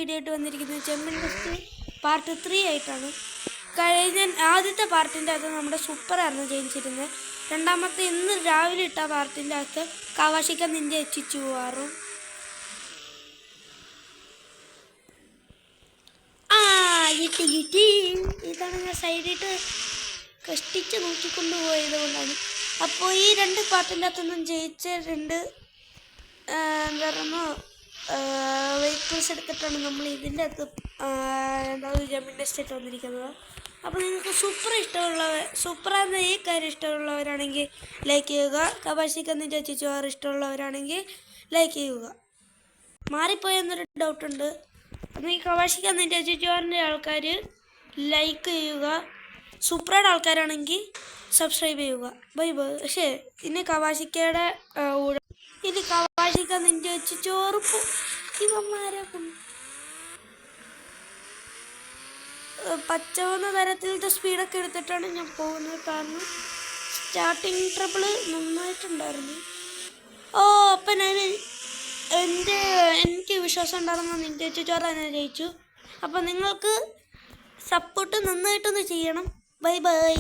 Video ആയിട്ട് വന്നിരിക്കുന്നത് ചെമ്മീൻ test part 3 ആയിട്ടാണ്. കഴിഞ്ഞ ആദ്യത്തെ പാർട്ടിൻ്റെ അകത്ത് നമ്മുടെ സൂപ്പറായിരുന്നു ജയിച്ചിരുന്നത്. രണ്ടാമത്തെ ഇന്ന് രാവിലെ ഇട്ട പാർട്ടിൻ്റെ അകത്ത് കവാഷിക്ക നിൻ്റെ എച്ചിച്ചു പോവാറും. ഇതാണ് ഞാൻ സൈഡിട്ട് കഷ്ടിച്ച് നോക്കിക്കൊണ്ട് പോയത് കൊണ്ടാണ്. അപ്പോൾ ഈ രണ്ട് പാർട്ടിൻ്റെ അകത്തൊന്നും ജയിച്ച രണ്ട് എന്താ പറയുക വെഹിക്കിൾസ് എടുത്തിട്ടാണ് നമ്മൾ ഇതിൻ്റെ അകത്ത് ജമീൻ ടെസ്റ്റ് ആയിട്ട് വന്നിരിക്കുന്നത്. അപ്പോൾ നിങ്ങൾക്ക് സൂപ്പറാകുന്ന ഈ കാര്യം ഇഷ്ടമുള്ളവരാണെങ്കിൽ ലൈക്ക് ചെയ്യുക. കവാഷിക്ക നിൻ്റെ എച്ചിച്ചു ഇഷ്ടമുള്ളവരാണെങ്കിൽ ലൈക്ക് ചെയ്യുക. മാറിപ്പോയെന്നൊരു ഡൗട്ടുണ്ട്. അപ്പോൾ ഈ കവാഷിക്ക നിൻ്റെ എച്ചിച്ചുവാറിൻ്റെ ആൾക്കാർ ലൈക്ക് ചെയ്യുക. സൂപ്പറായിട്ട് ആൾക്കാരാണെങ്കിൽ സബ്സ്ക്രൈബ് ചെയ്യുക. Bye bye. പക്ഷേ ഇനി കവാഷിക്കയുടെ ഇനി കവാഷിക്ക നിൻ്റെ എച്ചിച്ചോറ് ഇവന്മാരെ പച്ചവെന്ന തരത്തിലത്തെ സ്പീഡൊക്കെ എടുത്തിട്ടാണ് ഞാൻ പോകുന്നത്. കാരണം സ്റ്റാർട്ടിങ് ട്രബിള് നന്നായിട്ടുണ്ടായിരുന്നു. അപ്പം എനിക്ക് വിശ്വാസം ഉണ്ടായിരുന്നു നിൻ്റെ എച്ചിച്ചോറ് തന്നെ ജയിച്ചു. അപ്പം നിങ്ങൾക്ക് സപ്പോർട്ട് നന്നായിട്ടൊന്ന് ചെയ്യണം. Bye bye.